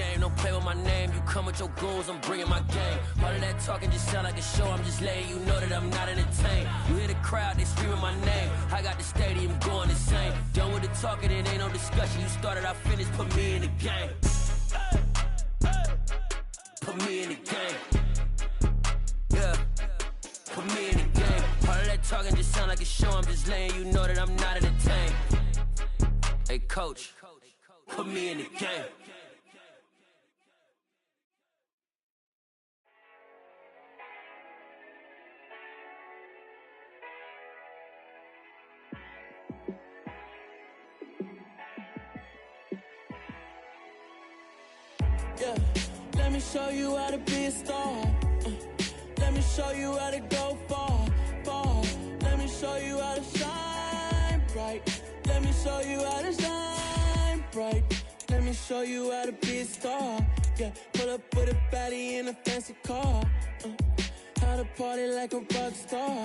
game. Don't play with my name. You come with your goons, I'm bringing my game. All of that talking just sound like a show. I'm just letting you know that I'm not entertained. You hear the crowd, they screaming my name. I got the stadium going insane. Done with the talking, it ain't no discussion. You started, I finished, put me in the game. Put me in the game. Yeah. Put me in the game. All of that talking just sound like a show. I'm just letting you know that I'm not entertained. Hey, coach, put me in the game. Yeah, let me show you how to be a star. Let me show you how to go far, far. Let me show you how to shine bright. Let me show you how to shine bright. Let me show you how to be a star. Yeah, pull up with a baddie in a fancy car. How to party like a rock star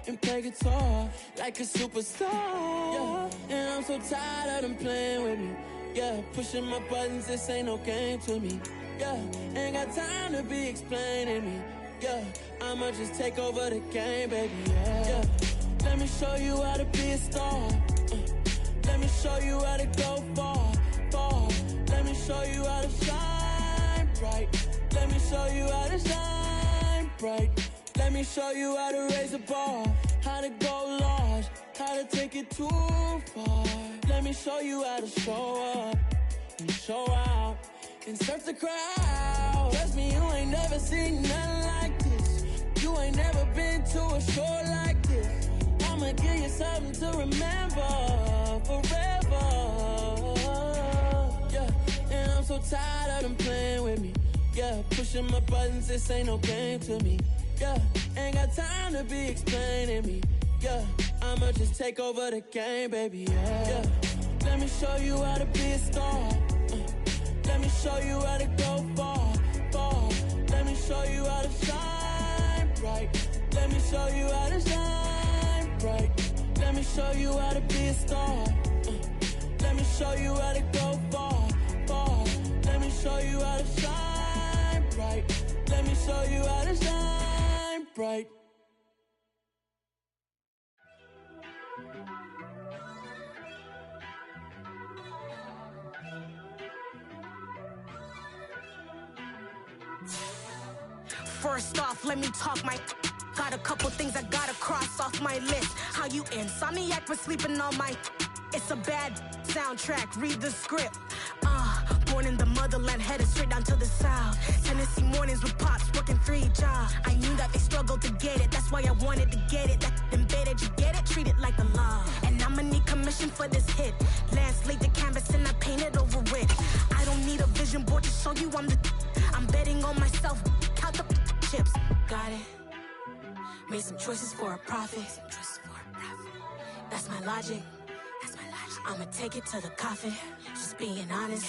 and play guitar like a superstar. Yeah, and I'm so tired of them playing with me. Yeah, pushing my buttons, this ain't no game to me. Yeah, ain't got time to be explaining me. Yeah, I'ma just take over the game, baby. Yeah, let me show you how to be a star. Let me show you how to go far, far. Let me show you how to shine bright. Let me show you how to shine bright. Let me show you how to raise a bar, how to go large, how to take it too far. Let me show you how to show up and show out and surf the crowd. Trust me, you ain't never seen nothing like this. You ain't never been to a show like this. I'ma give you something to remember forever. Yeah, and I'm so tired of them playing with me. Yeah, pushing my buttons, this ain't no game to me. Yeah, ain't got time to be explaining me. Yeah, I'ma just take over the game, baby. Yeah, let me show you how to be a star. Let me show you how to go far, far. Let me show you how to shine bright. Let me show you how to shine bright. Let me show you how to be a star. Let me show you how to go far, far. Let me show you how to shine bright. Let me show you how to shine bright. First off, let me talk my. Got a couple things I gotta cross off my list. How you insomniac for sleeping on my. It's a bad soundtrack, read the script. Born in the motherland, headed straight down to the south. Tennessee mornings with pops, working 3 jobs. I knew that they struggled to get it, that's why I wanted to get it. That embedded, you get it, treat it like the law. And I'ma need commission for this hit. Lance laid the canvas and I painted over it. I don't need a vision board to show you I'm betting on myself, count the chips. Got it. Made some choices for a profit. That's my logic. I'ma take it to the coffin. Just being honest.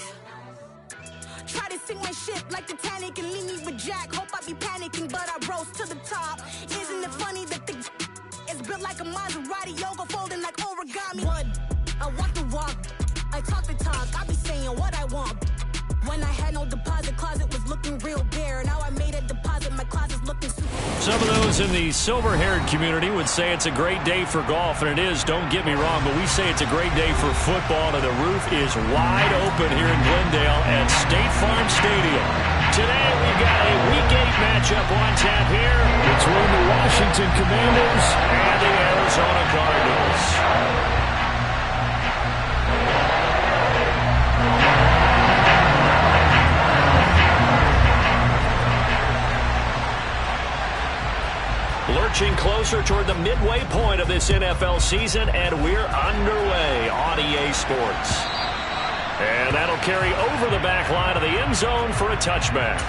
Try to sink my ship like Titanic and leave me with Jack. Hope I be panicking, but I rose to the top. Isn't it funny that the is built like a Maserati, yoga folding like origami? What? I walk the walk, I talk the talk. I be saying what I want. When I had no deposit, closet was looking real bare. Now I made a deposit, my closet's looking super. Some of those in the silver-haired community would say it's a great day for golf, and it is, don't get me wrong, but we say it's a great day for football, and the roof is wide open here in Glendale at State Farm Stadium. Today we've got a Week 8 matchup on tap here between the Washington Commanders and the Arizona Cardinals. Lurching closer toward the midway point of this NFL season, and we're underway on EA Sports. And that'll carry over the back line of the end zone for a touchback.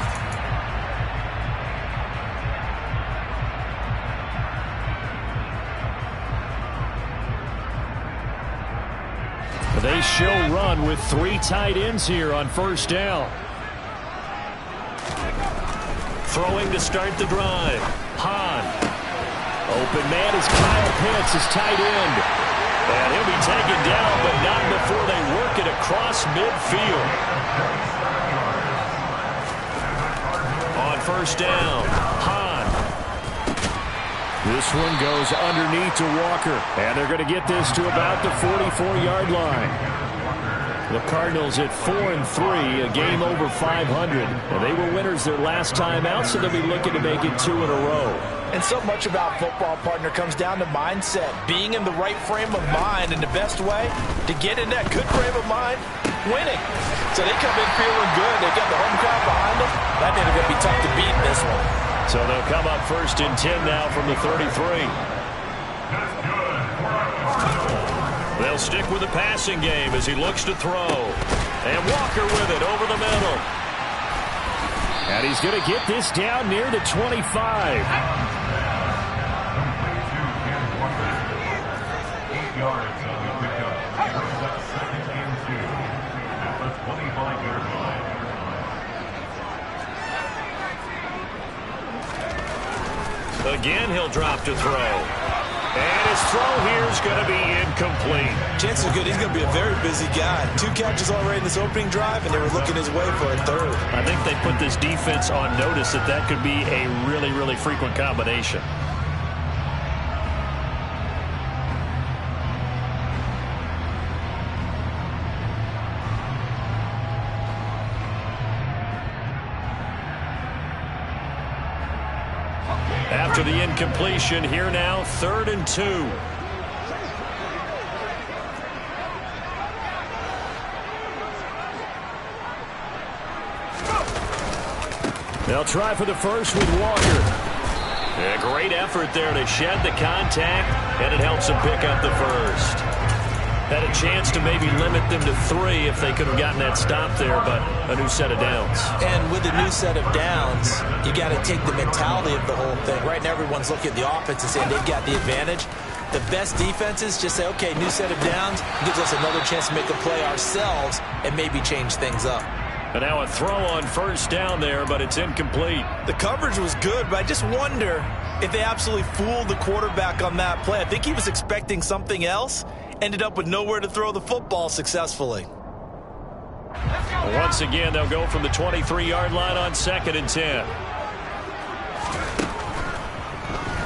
They show run with 3 tight ends here on first down. Throwing to start the drive. Hahn. Open man is Kyle Pitts, his tight end. And he'll be taken down, but not before they work it across midfield. first down. Hahn. This one goes underneath to Walker. And they're going to get this to about the 44-yard line. The Cardinals at 4-3, a game over 500. And they were winners their last time out, so they'll be looking to make it 2 in a row. And so much about football, partner, comes down to mindset. Being in the right frame of mind, and the best way to get in that good frame of mind, winning. So they come in feeling good. They got the home crowd behind them. That ain't going to be tough to beat in this one. So they'll come up 1st and 10 now from the 33. They'll stick with the passing game as he looks to throw. And Walker with it over the middle. And he's going to get this down near the 25. 8 yards on the pickup. That's 2nd and 2 at the 25-yard line. Again, he'll drop to throw. And his throw here is going to be incomplete. Chances are good he's going to be a very busy guy. 2 catches already in this opening drive, and they were looking his way for a 3rd. I think they put this defense on notice that that could be a really, really frequent combination. After the incompletion, here now, 3rd and 2. They'll try for the first with Walker. A great effort there to shed the contact, and it helps them pick up the first. Had a chance to maybe limit them to 3 if they could have gotten that stop there, but a new set of downs. And with a new set of downs, you got to take the mentality of the whole thing. Right now, everyone's looking at the offense and saying they've got the advantage. The best defenses just say, okay, new set of downs gives us another chance to make a play ourselves and maybe change things up. And now a throw on first down there, but it's incomplete. The coverage was good, but I just wonder if they absolutely fooled the quarterback on that play. I think he was expecting something else. Ended up with nowhere to throw the football successfully. Once again, they'll go from the 23-yard line on 2nd and 10.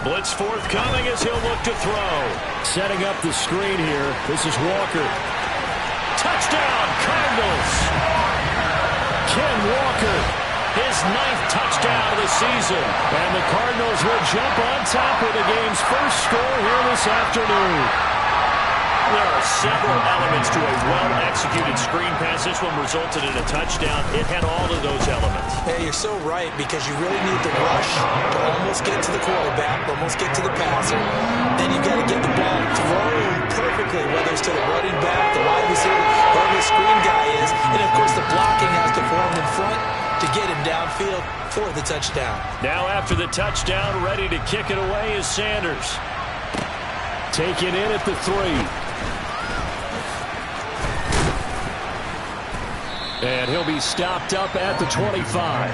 Blitz forthcoming as he'll look to throw. Setting up the screen here. This is Walker. Touchdown, Cardinals! Ken Walker, his 9th touchdown of the season. And the Cardinals will jump on top with the game's first score here this afternoon. There are several elements to a well-executed screen pass. This one resulted in a touchdown. It had all of those elements. Hey, you're so right, because you really need the rush to almost get to the quarterback, almost get to the passer. Then you got to get the ball thrown perfectly, whether it's to the running back, the wide receiver, whoever the screen guy is. And, of course, the blocking has to form in front to get him downfield for the touchdown. Now after the touchdown, ready to kick it away is Sanders. Taken in at the 3. And he'll be stopped up at the 25.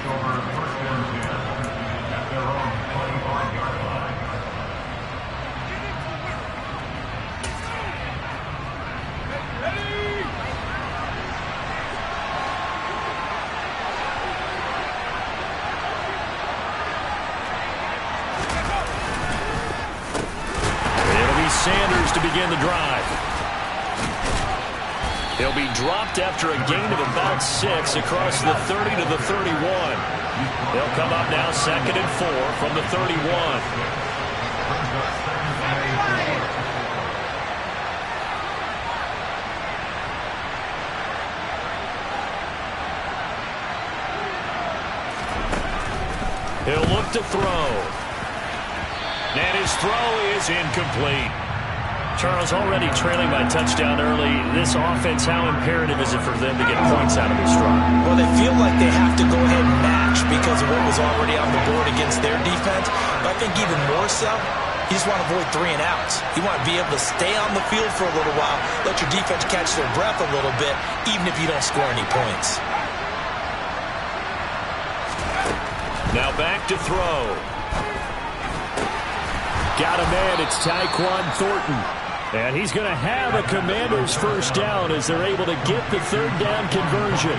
It'll be Sanders to begin the drive. He'll be dropped after a gain of about 6 across the 30 to the 31. They'll come up now 2nd and 4 from the 31. He'll look to throw. And his throw is incomplete. Charles, already trailing by touchdown early. This offense, how imperative is it for them to get points out of this drive? Well, they feel like they have to go ahead and match because of what was already on the board against their defense. But I think even more so, you just want to avoid 3 and outs. You want to be able to stay on the field for a little while, let your defense catch their breath a little bit, even if you don't score any points. Now back to throw. Got a man, it's Tyquan Thornton. And he's going to have a Commander's first down as they're able to get the 3rd down conversion.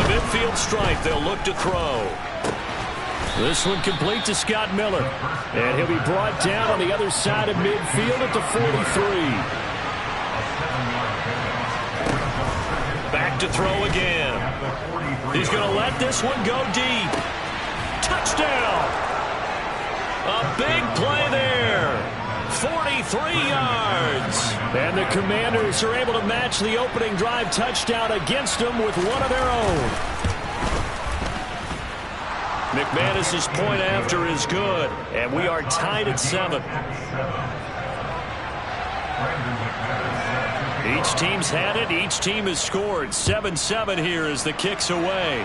the midfield stripe, they'll look to throw. This one complete to Scott Miller. And he'll be brought down on the other side of midfield at the 43. Back to throw again. He's going to let this one go deep. Touchdown! A big play there. 43 yards. And the Commanders are able to match the opening drive touchdown against them with one of their own. McManus's point after is good, and we are tied at 7. Each team's had it. Each team has scored. 7-7 here as the kick's away.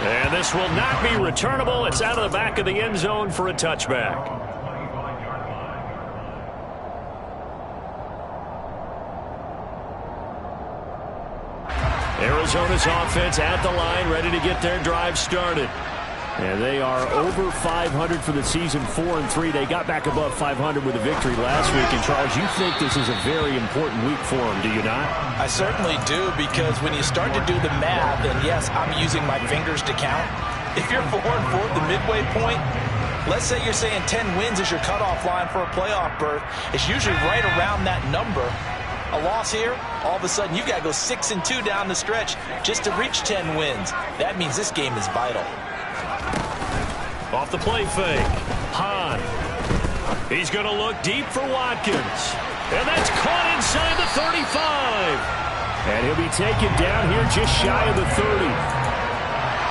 And this will not be returnable. It's out of the back of the end zone for a touchback. Arizona's offense at the line, ready to get their drive started. And they are over 500 for the season, 4-3. They got back above 500 with a victory last week. And, Charles, you think this is a very important week for them, do you not? I certainly do, because when you start to do the math, and yes, I'm using my fingers to count. If you're 4-4 at the midway point, let's say you're saying 10 wins is your cutoff line for a playoff berth. It's usually right around that number. A loss here, all of a sudden you've got to go 6-2 down the stretch just to reach 10 wins. That means this game is vital. Off the play fake. Hahn. He's going to look deep for Watkins. And that's caught inside the 35. And he'll be taken down here just shy of the 30.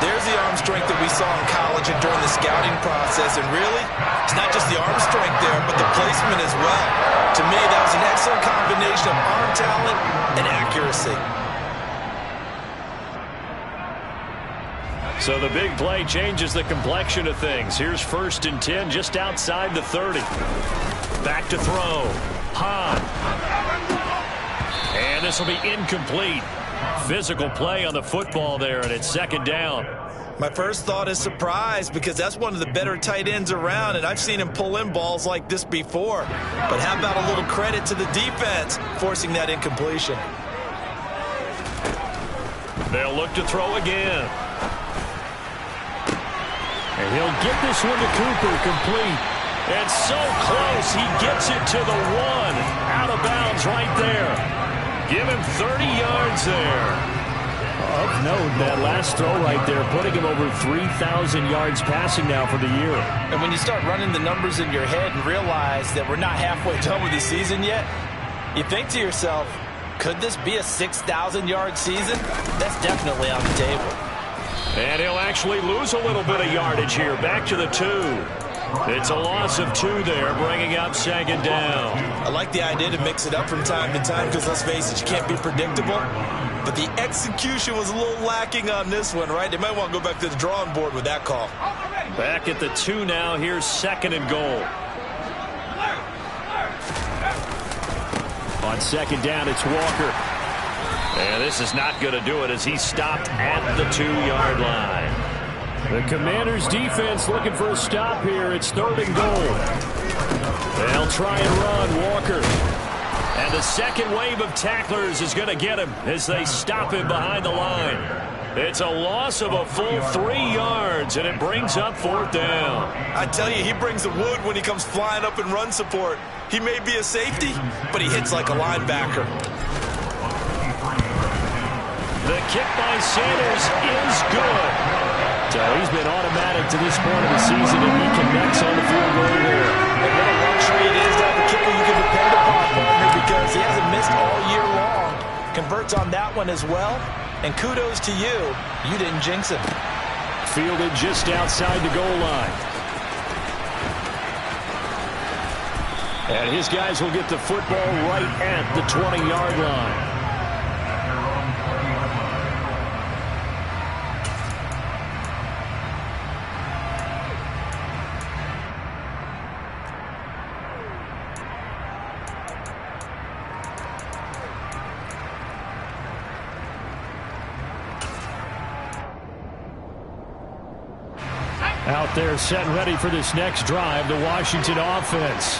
There's the arm strength that we saw in college and during the scouting process. And really, it's not just the arm strength there, but the placement as well. To me, that was an excellent combination of arm talent and accuracy. So the big play changes the complexion of things. Here's 1st and 10 just outside the 30. Back to throw. Hahn. And this will be incomplete. Physical play on the football there, and it's 2nd down. My first thought is surprise, because that's one of the better tight ends around, and I've seen him pull in balls like this before. But how about a little credit to the defense forcing that incompletion? They'll look to throw again. And he'll get this one to Cooper, complete. And so close, he gets it to the 1. Out of bounds right there. Give him 30 yards there. Of note, that last throw right there, putting him over 3,000 yards passing now for the year. And when you start running the numbers in your head and realize that we're not halfway done with the season yet, you think to yourself, could this be a 6,000-yard season? That's definitely on the table. And he'll actually lose a little bit of yardage here. Back to the 2. It's a loss of 2 there, bringing up 2nd down. I like the idea to mix it up from time to time, because let's face it, you can't be predictable. But the execution was a little lacking on this one, right? They might want to go back to the drawing board with that call. Back at the 2 now. Here's 2nd and goal. On 2nd down, it's Walker. And this is not going to do it as he's stopped at the 2-yard line. The Commanders' defense looking for a stop here. It's 3rd and goal. They'll try and run. Walker. And the second wave of tacklers is going to get him as they stop him behind the line. It's a loss of a full 3 yards, and it brings up 4th down. I tell you, he brings the wood when he comes flying up in run support. He may be a safety, but he hits like a linebacker. The kick by Sanders is good. So he's been automatic to this point of the season, and he connects on the field goal there. And what a luxury it is to have a kicker you can depend upon, partner, because he hasn't missed all year long. Converts on that one as well. And kudos to you. You didn't jinx him. Fielded just outside the goal line. And his guys will get the football right at the 20-yard line. Out there set and ready for this next drive, the Washington offense.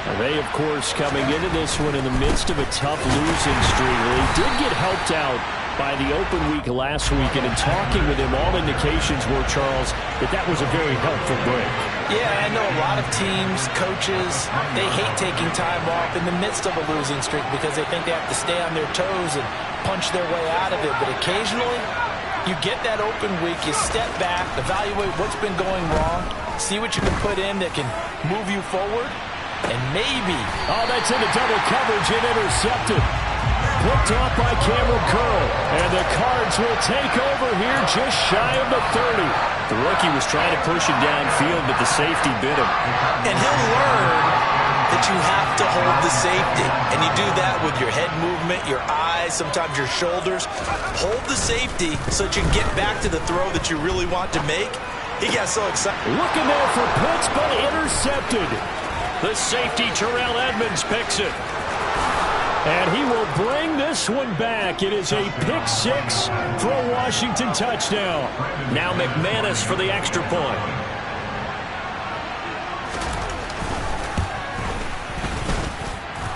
And they, of course, coming into this one in the midst of a tough losing streak. They did get helped out by the open week last week, and in talking with him, all indications were, Charles, that was a very helpful break. Yeah, I know a lot of teams, coaches, they hate taking time off in the midst of a losing streak because they think they have to stay on their toes and punch their way out of it. But occasionally, you get that open week, you step back, evaluate what's been going wrong, see what you can put in that can move you forward, and maybe... Oh, that's into double coverage and intercepted. Picked off by Cameron Curl. And the Cards will take over here just shy of the 30. The rookie was trying to push him downfield, but the safety bit him. And he'll learn that you have to hold the safety. And you do that with your head movement, your eyes, sometimes your shoulders. Hold the safety so that you can get back to the throw that you really want to make. He got so excited. Looking there for Pitts, but intercepted. The safety, Terrell Edmonds, picks it. And he will bring this one back. It is a pick six for a Washington touchdown. Now McManus for the extra point.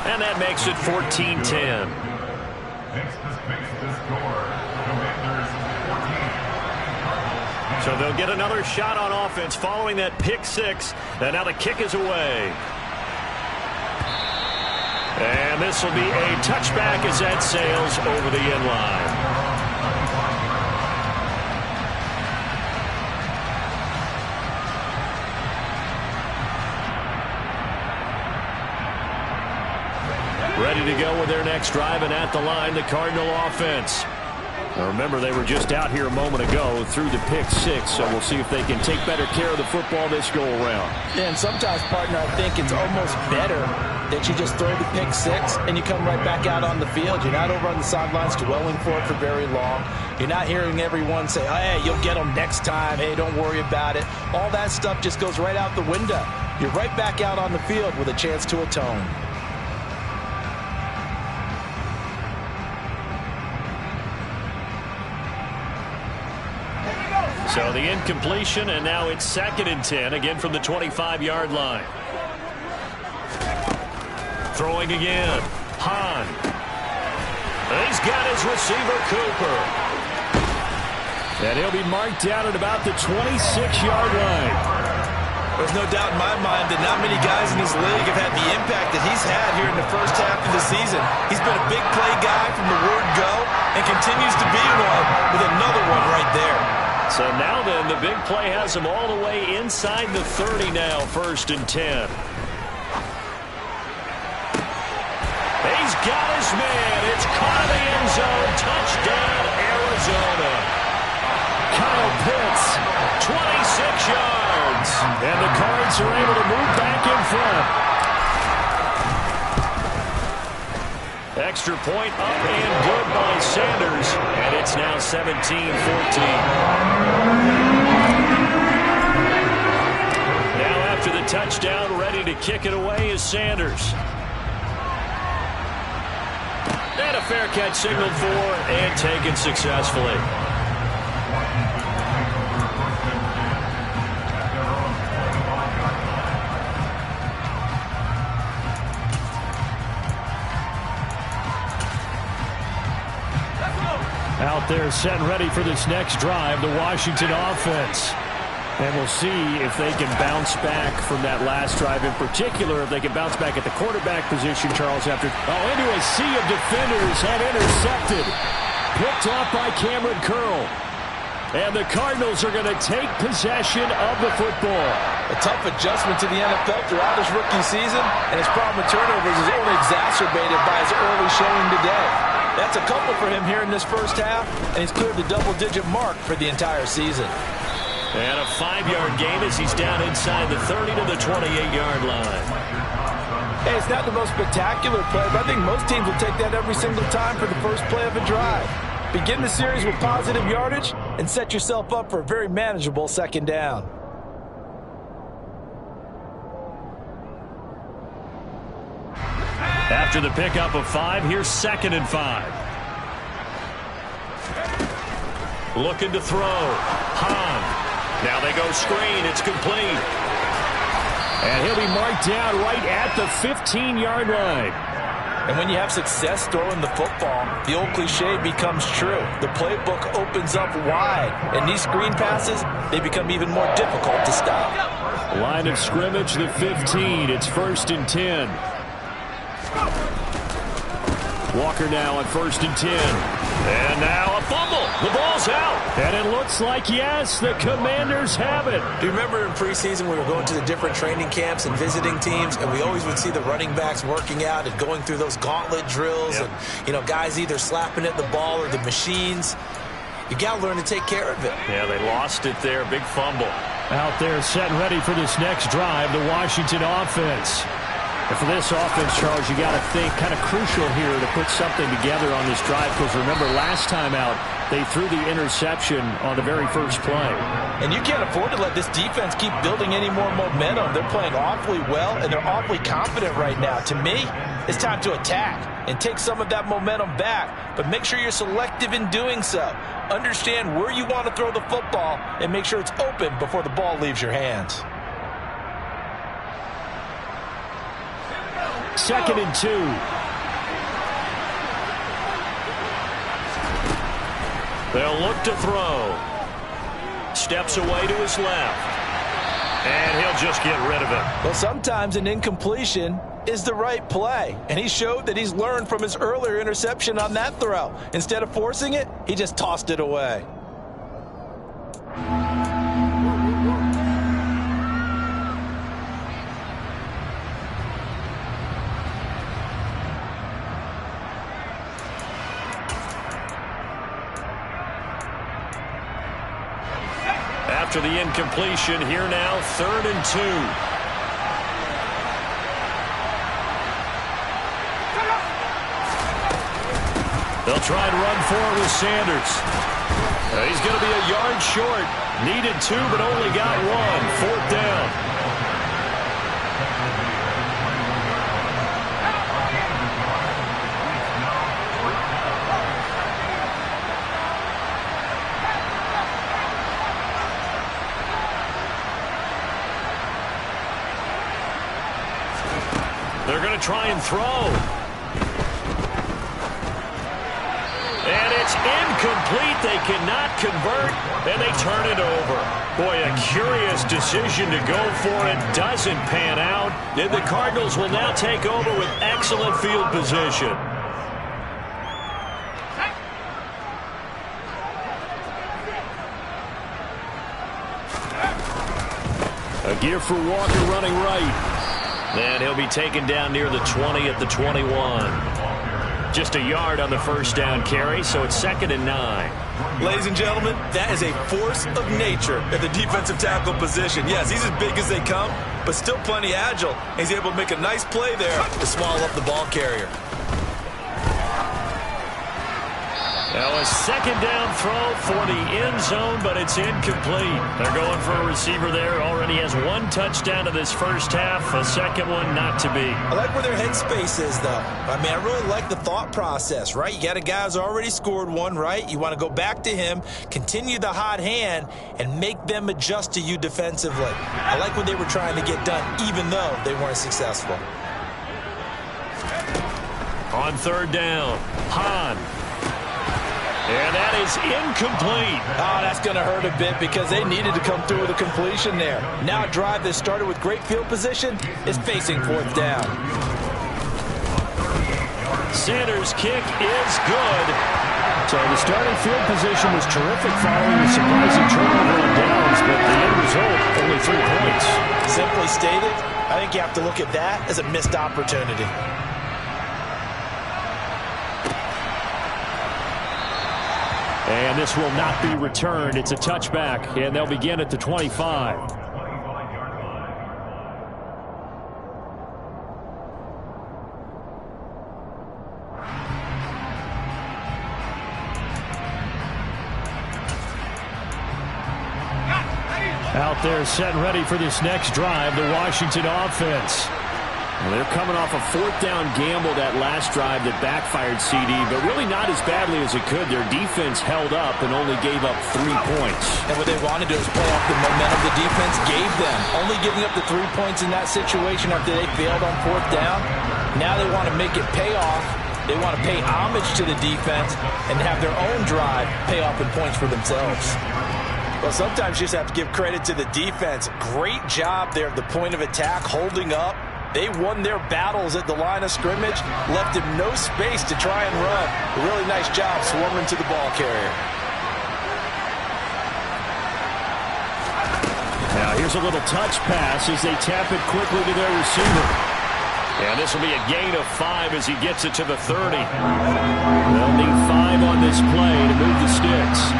And that makes it 14-10. So they'll get another shot on offense following that pick six. And now the kick is away. And this will be a touchback as that sails over the end line. Ready to go with their next drive, and at the line, the Cardinal offense. Now remember, they were just out here a moment ago through the pick six, so we'll see if they can take better care of the football this go-around. Yeah, and sometimes, partner, I think it's almost better that you just throw the pick six and you come right back out on the field. You're not over on the sidelines dwelling for it for very long. You're not hearing everyone say, oh, hey, you'll get them next time. Hey, don't worry about it. All that stuff just goes right out the window. You're right back out on the field with a chance to atone. So the incompletion, and now it's 2nd and 10, again from the 25-yard line. Throwing again. Hahn. He's got his receiver, Cooper. And he'll be marked down at about the 26-yard line. There's no doubt in my mind that not many guys in this league have had the impact that he's had here in the first half of the season. He's been a big play guy from the word go and continues to be one with another one right there. So now then, the big play has him all the way inside the 30 now, 1st and 10. He's got his man. It's caught in the end zone. Touchdown, Arizona. Kyle Pitts, 26 yards. And the Cards are able to move back in front. Extra point up and good by Sanders. And it's now 17-14. Now after the touchdown, ready to kick it away is Sanders. And a fair catch signaled for and taken successfully. Out there set and ready for this next drive, the Washington offense. And we'll see if they can bounce back from that last drive in particular, if they can bounce back at the quarterback position, Charles, after into a sea of defenders and intercepted. Picked off by Cameron Curl. And the Cardinals are going to take possession of the football. A tough adjustment to the NFL throughout his rookie season, and his problem with turnovers is only exacerbated by his early showing today. That's a couple for him here in this first half, and he's cleared the double-digit mark for the entire season. And a 5-yard gain as he's down inside the 30 to the 28-yard line. Hey, it's not the most spectacular play, but I think most teams will take that every single time for the first play of a drive. Begin the series with positive yardage and set yourself up for a very manageable 2nd down. After the pickup of 5, here's 2nd and 5. Looking to throw. Hahn. Now they go screen. It's complete. And he'll be marked down right at the 15-yard line. And when you have success throwing the football, the old cliche becomes true. The playbook opens up wide, and these screen passes, they become even more difficult to stop. Line of scrimmage, the 15. It's 1st and 10. Walker now on 1st and 10. And now a fumble. The ball's out. And it looks like, yes, the Commanders have it. Do you remember in preseason we were going to the different training camps and visiting teams, and we always would see the running backs working out and going through those gauntlet drills, and, you know, guys either slapping at the ball or the machines. You got to learn to take care of it. Yeah, they lost it there. Big fumble. Out there set and ready for this next drive, the Washington offense. And for this offense, Charles, you got to think kind of crucial here to put something together on this drive, because remember last time out they threw the interception on the very first play. And you can't afford to let this defense keep building any more momentum. They're playing awfully well, and they're awfully confident right now. To me, it's time to attack and take some of that momentum back, but make sure you're selective in doing so. Understand where you want to throw the football and make sure it's open before the ball leaves your hands. 2nd and 2. They'll look to throw. Steps away to his left. And he'll just get rid of it. Well, sometimes an incompletion is the right play. And he showed that he's learned from his earlier interception on that throw. Instead of forcing it, he just tossed it away. After the incompletion, here now, 3rd and 2. They'll try and run for it with Sanders. He's going to be a yard short. Needed 2, but only got 1. 4th down. They're going to try and throw. And it's incomplete. They cannot convert, and they turn it over. Boy, a curious decision to go for it. Doesn't pan out. And the Cardinals will now take over with excellent field position. A gear for Walker running right. And he'll be taken down near the 20 at the 21. Just a yard on the first down carry, so it's 2nd and 9. Ladies and gentlemen, that is a force of nature at the defensive tackle position. Yes, he's as big as they come, but still plenty agile. He's able to make a nice play there to swallow up the ball carrier. Now a 2nd down throw for the end zone, but it's incomplete. They're going for a receiver there. Already has 1 touchdown in this first half. A second one not to be. I like where their headspace is, though. I mean, I really like the thought process, right? You got a guy who's already scored 1, right? You want to go back to him, continue the hot hand, and make them adjust to you defensively. I like what they were trying to get done, even though they weren't successful. On 3rd down, Hahn. And that is incomplete. Oh, that's going to hurt a bit because they needed to come through with a completion there. Now a drive that started with great field position is facing 4th down. Sanders' kick is good. So the starting field position was terrific following the surprising turnover on downs, but the end result, only 3 points. Simply stated, I think you have to look at that as a missed opportunity. And this will not be returned. It's a touchback, and they'll begin at the 25. Out there set and ready for this next drive, the Washington offense. Well, they're coming off a 4th down gamble that last drive that backfired CD, but really not as badly as it could. Their defense held up and only gave up 3 points. And what they wanted to do is play off the momentum the defense gave them. Only giving up the 3 points in that situation after they failed on 4th down, Now they want to make it pay off. They want to pay homage to the defense and have their own drive pay off in points for themselves. Well, sometimes you just have to give credit to the defense. Great job there at the point of attack, holding up. They won their battles at the line of scrimmage, left him no space to try and run. A really nice job swarming to the ball carrier. Now here's a little touch pass as they tap it quickly to their receiver. And this will be a gain of 5 as he gets it to the 30. They'll need 5 on this play to move the sticks.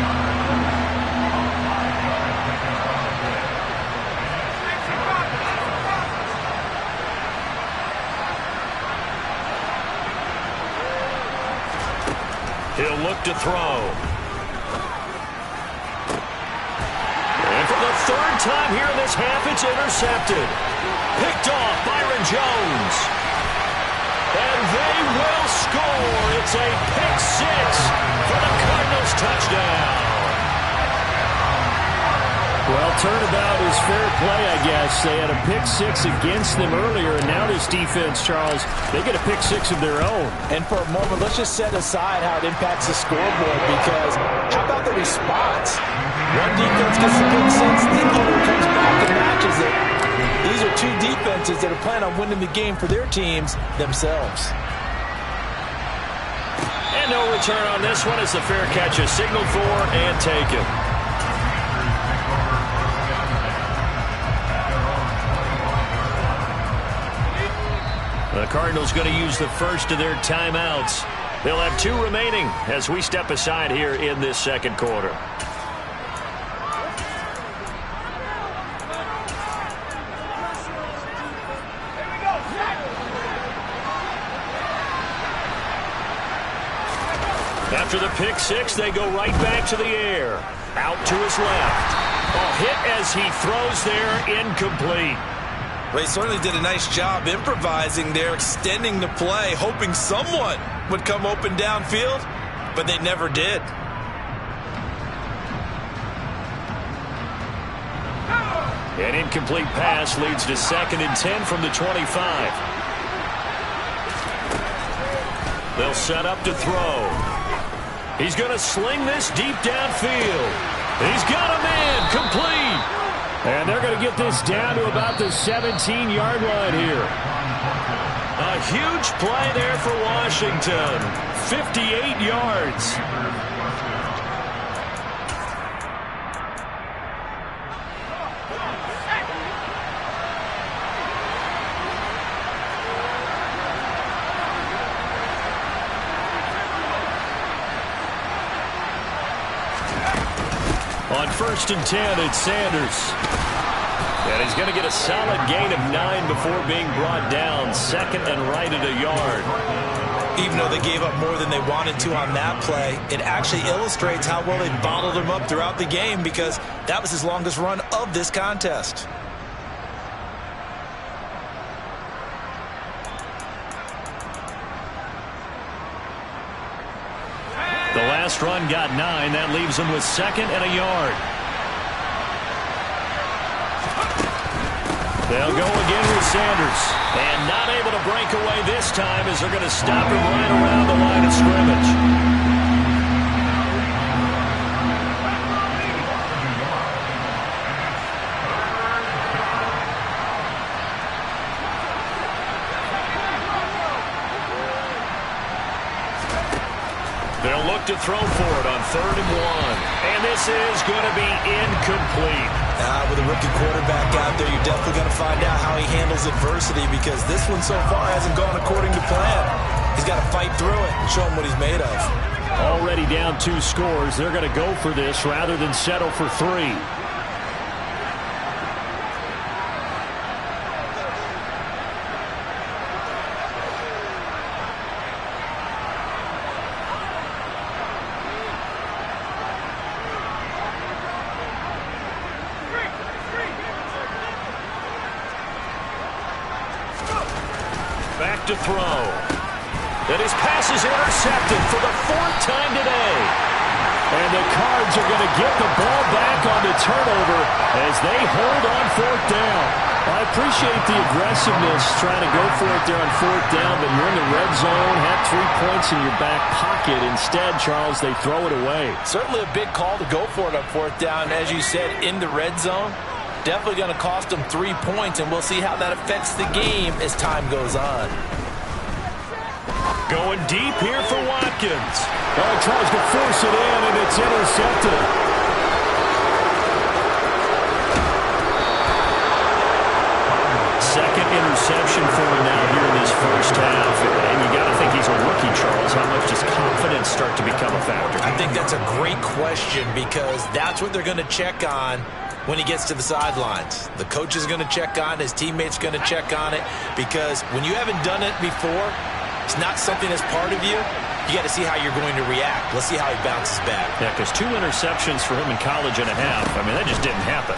He'll look to throw. And for the third time here in this half, it's intercepted. Picked off Byron Jones. And they will score. It's a pick 6 for the Cardinals touchdown. Well, turnabout is fair play, I guess. They had a pick 6 against them earlier, and now this defense, Charles, they get a pick 6 of their own. And for a moment, let's just set aside how it impacts the scoreboard, because how about the response? One defense gets the pick 6, the other comes back and matches it. These are two defenses that are planning on winning the game for their teams themselves. And no return on this one as the fair catch is signaled for and taken. The Cardinals going to use the first of their timeouts. They'll have 2 remaining as we step aside here in this second quarter. After the pick 6, they go right back to the air. Out to his left. A hit as he throws there, incomplete. Well, he certainly did a nice job improvising there, extending the play, hoping someone would come open downfield, but they never did. An incomplete pass leads to 2nd and 10 from the 25. They'll set up to throw. He's going to sling this deep downfield. He's got a man, complete. And they're going to get this down to about the 17-yard line here. A huge play there for Washington. 58 yards. On 1st and 10, it's Sanders. And he's going to get a solid gain of 9 before being brought down. 2nd and right at a yard. Even though they gave up more than they wanted to on that play, it actually illustrates how well they bottled him up throughout the game, because that was his longest run of this contest. The last run got 9. That leaves him with 2nd and a yard. They'll go again with Sanders. And not able to break away this time as they're going to stop him right around the line of scrimmage. They'll look to throw for it on 3rd and 1. And this is going to be incomplete. With a rookie quarterback out there, you're definitely going to find out how he handles adversity, because this one so far hasn't gone according to plan. He's got to fight through it and show him what he's made of. Already down 2 scores. They're going to go for this rather than settle for 3. Back to throw. And his pass is intercepted for the 4th time today. And the Cards are going to get the ball back on the turnover as they hold on 4th down. I appreciate the aggressiveness trying to go for it there on fourth down, but you're in the red zone, have 3 points in your back pocket. Instead, Charles, they throw it away. Certainly a big call to go for it on fourth down. As you said, in the red zone, definitely going to cost them 3 points, and we'll see how that affects the game as time goes on. Going deep here for Watkins. Tries to force it in, and it's intercepted. Second interception for him now here in this first half. And you got to think he's a rookie, Charles. How much does confidence start to become a factor? I think that's a great question because that's what they're going to check on when he gets to the sidelines. The coach is going to check on it. His teammates going to check on it because when you haven't done it before, it's not something that's part of you. You got to see how you're going to react. Let's see how he bounces back. Yeah, because 2 interceptions for him in college and a half. I mean, that just didn't happen.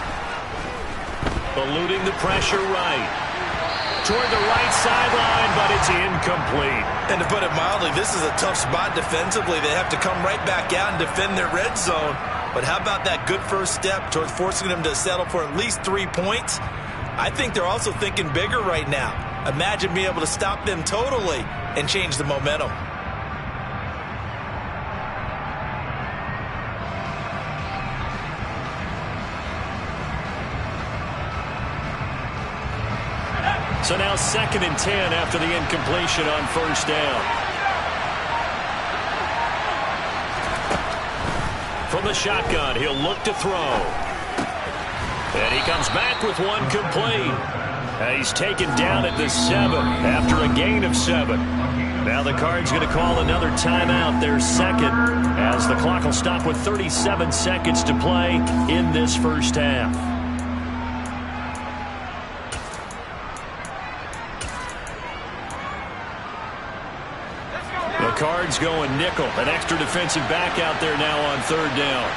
Eluding the pressure right. Toward the right sideline, but it's incomplete. And to put it mildly, this is a tough spot defensively. They have to come right back out and defend their red zone. But how about that good first step towards forcing them to settle for at least 3 points? I think they're also thinking bigger right now. Imagine being able to stop them totally and change the momentum. So now 2nd and 10 after the incompletion on first down. From the shotgun, he'll look to throw. And he comes back with one complete. And he's taken down at the 7 after a gain of 7. Now the Cards going to call another timeout, their second, as the clock will stop with 37 seconds to play in this first half. Cards going nickel. An extra defensive back out there now on third down.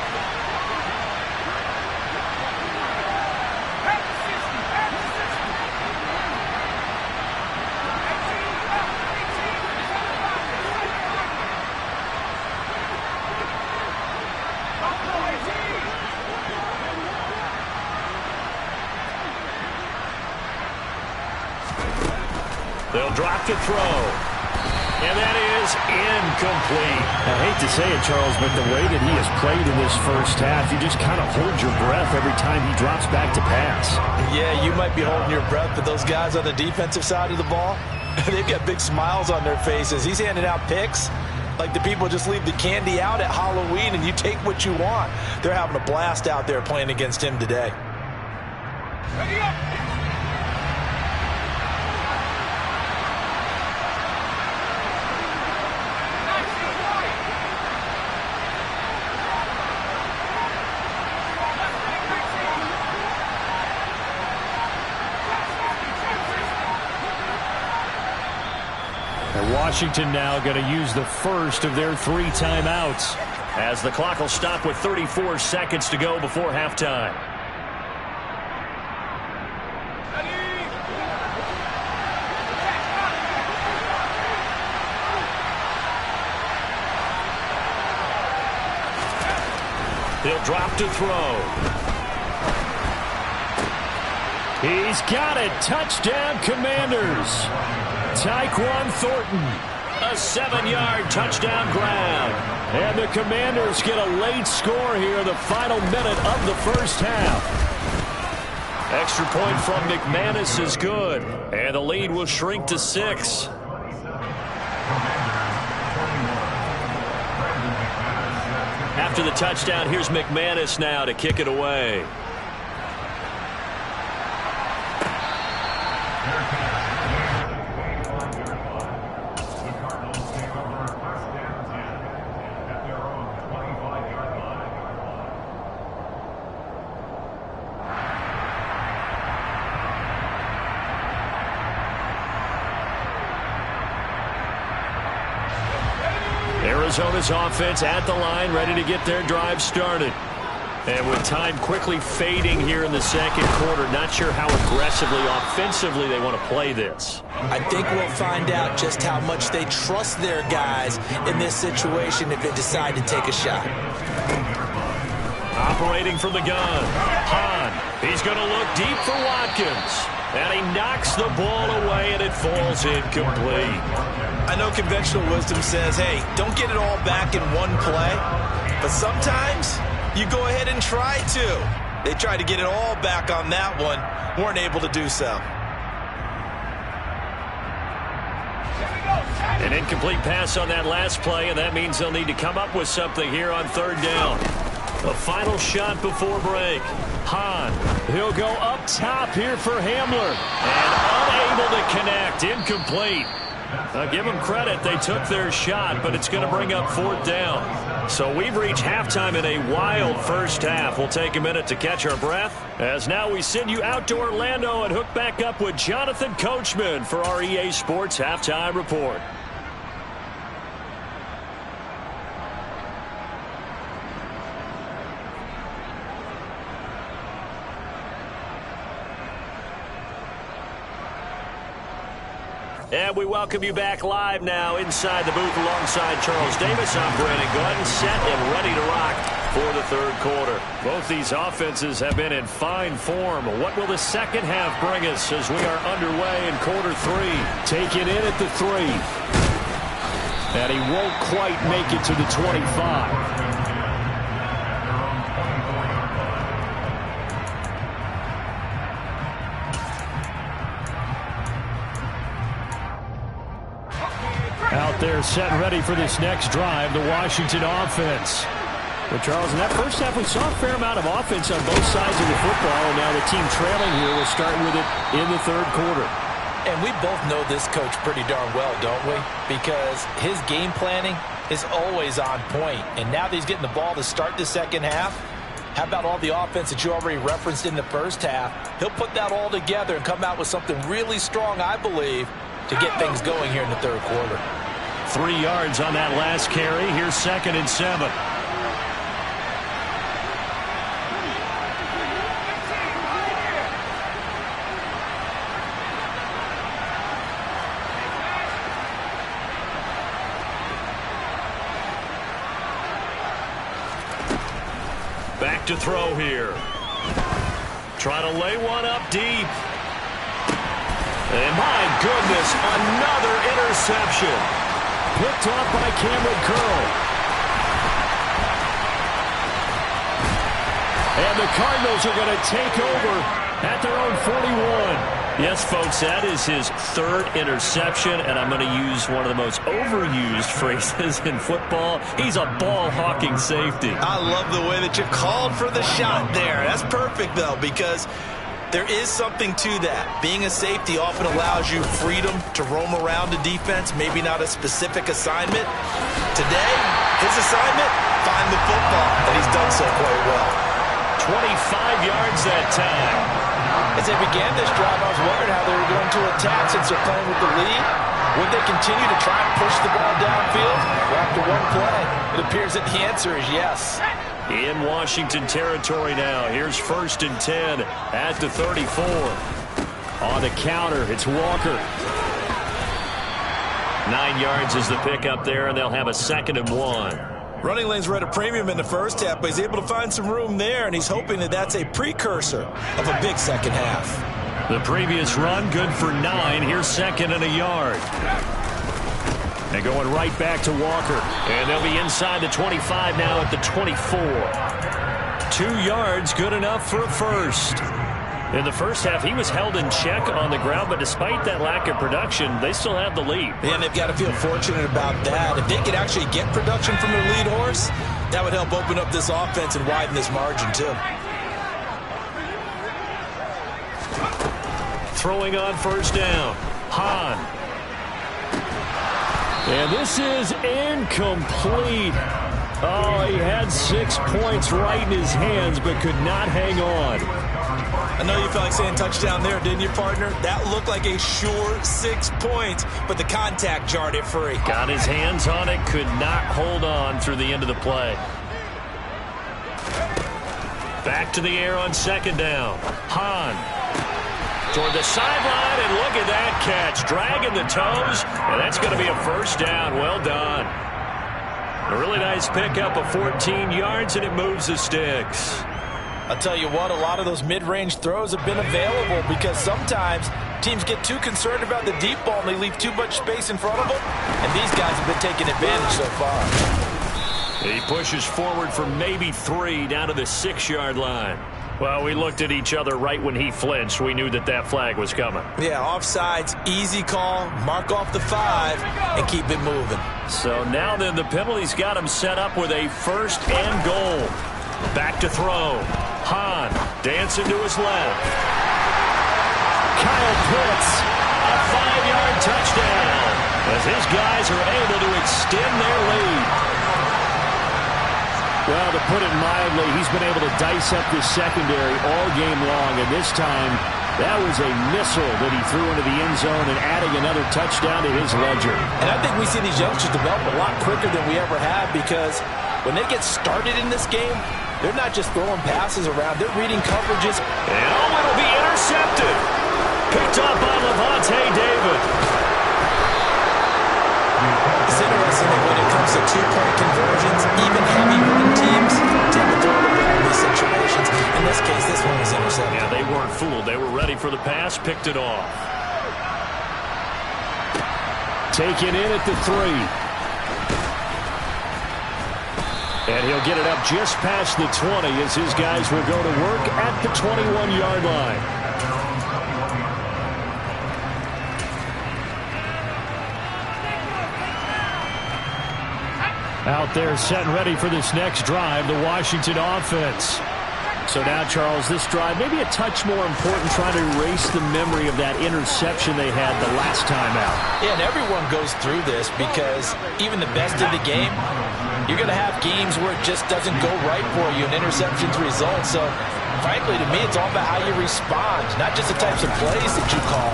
They'll drop to throw. And that is incomplete. I hate to say it, Charles, but the way that he has played in this first half, you just kind of hold your breath every time he drops back to pass. Yeah, you might be holding your breath, but those guys on the defensive side of the ball, they've got big smiles on their faces. He's handing out picks like the people just leave the candy out at Halloween and you take what you want. They're having a blast out there playing against him today. Ready up! Washington now going to use the first of their 3 timeouts as the clock will stop with 34 seconds to go before halftime. He'll drop to throw. He's got it. Touchdown, Commanders. Tyquan Thornton, a 7-yard touchdown grab. And the Commanders get a late score here in the final minute of the first half. Extra point from McManus is good. And the lead will shrink to 6. After the touchdown, here's McManus now to kick it away. Arizona's offense at the line, ready to get their drive started. And with time quickly fading here in the second quarter, not sure how aggressively, offensively they want to play this. I think we'll find out just how much they trust their guys in this situation if they decide to take a shot. Operating from the gun, Hahn. He's going to look deep for Watkins. And he knocks the ball away, and it falls incomplete. I know conventional wisdom says, hey, don't get it all back in one play. But sometimes you go ahead and try to. They tried to get it all back on that one. Weren't able to do so. An incomplete pass on that last play, and that means they'll need to come up with something here on third down. A final shot before break. Hahn, he'll go up top here for Hamler. And unable to connect. Incomplete. Now give them credit. They took their shot, but it's going to bring up fourth down. So we've reached halftime in a wild first half. We'll take a minute to catch our breath, as now we send you out to Orlando and hook back up with Jonathan Coachman for our EA Sports Halftime Report. And we welcome you back live now inside the booth alongside Charles Davis. I'm Brandon Gunn, set and ready to rock for the third quarter. Both these offenses have been in fine form. What will the second half bring us as we are underway in quarter three? Take it in at the 3. And he won't quite make it to the 25. Out there set and ready for this next drive, the Washington offense. Well, Charles, in that first half, we saw a fair amount of offense on both sides of the football, and now the team trailing here will start with it in the third quarter. And we both know this coach pretty darn well, don't we? Because his game planning is always on point. And now that he's getting the ball to start the second half, how about all the offense that you already referenced in the first half? He'll put that all together and come out with something really strong, I believe, to get things going here in the third quarter. 3 yards on that last carry. Here's 2nd and 7. Back to throw here. Try to lay one up deep. And my goodness, another interception. Picked off by Cameron Curl. And the Cardinals are going to take over at their own 41. Yes, folks, that is his 3rd interception, and I'm going to use one of the most overused phrases in football. He's a ball-hawking safety. I love the way that you called for the shot there. That's perfect, though, because there is something to that. Being a safety often allows you freedom to roam around the defense, maybe not a specific assignment. Today, his assignment, find the football, and he's done so quite well. 25 yards that time. As they began this drive, I was wondering how they were going to attack since they're playing with the lead. Would they continue to try and push the ball downfield? Well, after one play, it appears that the answer is yes. In Washington territory now. Here's 1st and 10 at the 34. On the counter, it's Walker. 9 yards is the pickup there, and they'll have a 2nd and 1. Running lanes were at a premium in the first half, but he's able to find some room there, and he's hoping that that's a precursor of a big second half. The previous run, good for 9. Here's 2nd and a yard. And going right back to Walker. And they'll be inside the 25 now at the 24. 2 yards, good enough for a first. In the first half, he was held in check on the ground, but despite that lack of production, they still have the lead. And they've got to feel fortunate about that. If they could actually get production from their lead horse, that would help open up this offense and widen this margin, too. Throwing on first down. Hahn. And this is incomplete. Oh, he had 6 points right in his hands, but could not hang on. I know you felt like saying touchdown there, didn't you, partner? That looked like a sure 6 points, but the contact jarred it free. Got his hands on it, could not hold on through the end of the play. Back to the air on second down. Hahn. Toward the sideline, and look at that catch. Dragging the toes, and that's going to be a first down. Well done. A really nice pickup of 14 yards, and it moves the sticks. I'll tell you what, a lot of those mid-range throws have been available because sometimes teams get too concerned about the deep ball and they leave too much space in front of them, and these guys have been taking advantage so far. He pushes forward for maybe 3 down to the 6-yard line. Well, we looked at each other right when he flinched. We knew that that flag was coming. Yeah, offsides, easy call, mark off the 5, and keep it moving. So now then, the penalty's got him set up with a 1st and goal. Back to throw. Hahn dancing to his left. Kyle Pitts, a 5-yard touchdown, as his guys are able to extend their lead. Well, to put it mildly, he's been able to dice up this secondary all game long, and this time, that was a missile that he threw into the end zone and adding another touchdown to his ledger. And I think we see these youngsters develop a lot quicker than we ever have because when they get started in this game, they're not just throwing passes around, they're reading coverages. And it'll be intercepted. Picked up by Levante David. It's interesting that when it comes to two-point conversions, even heavy run teams tend to throw it around in these situations. In this case, this one was intercepted. Yeah, they weren't fooled. They were ready for the pass, picked it off. Taken in at the 3. And he'll get it up just past the 20 as his guys will go to work at the 21-yard line. Out there set and ready for this next drive, the Washington offense. So now, Charles, this drive maybe a touch more important, trying to erase the memory of that interception they had the last time out. Yeah, and everyone goes through this because even the best in the game, you're going to have games where it just doesn't go right for you and interceptions result. So, frankly, to me, it's all about how you respond, not just the types of plays that you call,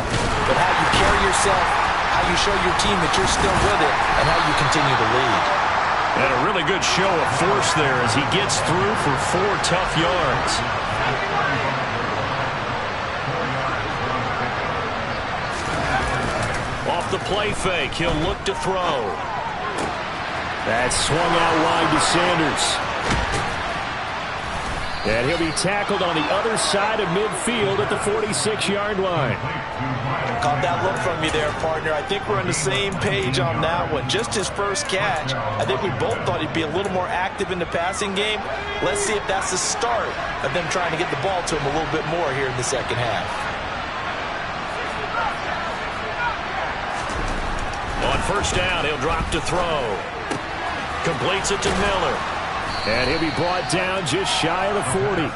but how you carry yourself, how you show your team that you're still with it, and how you continue to lead. And a really good show of force there as he gets through for 4 tough yards. Off the play fake, he'll look to throw. That's swung out wide to Sanders. And he'll be tackled on the other side of midfield at the 46-yard line. Caught that look from you there, partner. I think we're on the same page on that one. Just his first catch. I think we both thought he'd be a little more active in the passing game. Let's see if that's the start of them trying to get the ball to him a little bit more here in the second half. On first down, he'll drop to throw. Completes it to Miller. And he'll be brought down just shy of the 40.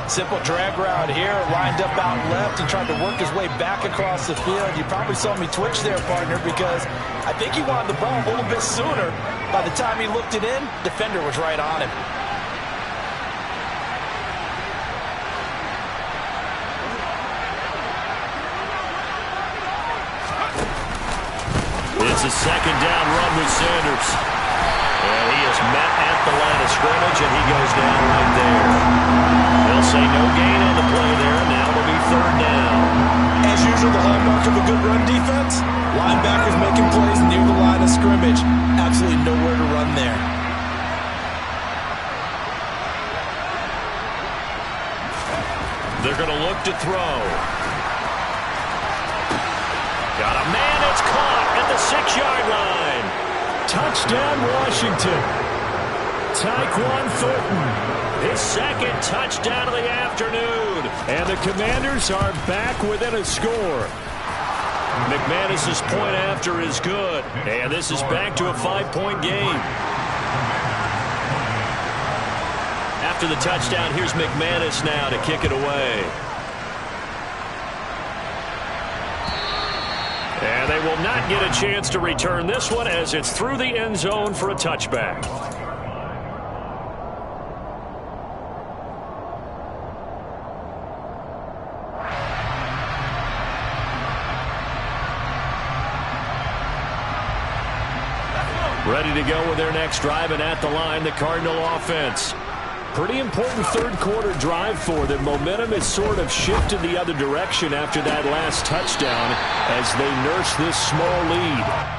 Simple drag route here, lined up out left and tried to work his way back across the field. You probably saw me twitch there, partner, because I think he wanted the ball a little bit sooner. By the time he looked it in, defender was right on him. It's a second down run with Sanders. And he is met at the line of scrimmage, and he goes down right there. They'll say no gain on the play there. Now it'll be third down. As usual, the hallmark of a good run defense, linebackers making plays near the line of scrimmage. Absolutely nowhere to run there. They're going to look to throw. Got a man that's caught at the 6-yard line. Touchdown, Washington. Tyquan Thornton, his second touchdown of the afternoon. And the Commanders are back within a score. McManus's point after is good. And this is back to a 5-point game. After the touchdown, here's McManus now to kick it away. And they will not get a chance to return this one as it's through the end zone for a touchback. Ready to go with their next drive, and at the line, the Cardinal offense. Pretty important third quarter drive for them. Momentum has sort of shifted the other direction after that last touchdown as they nurse this small lead.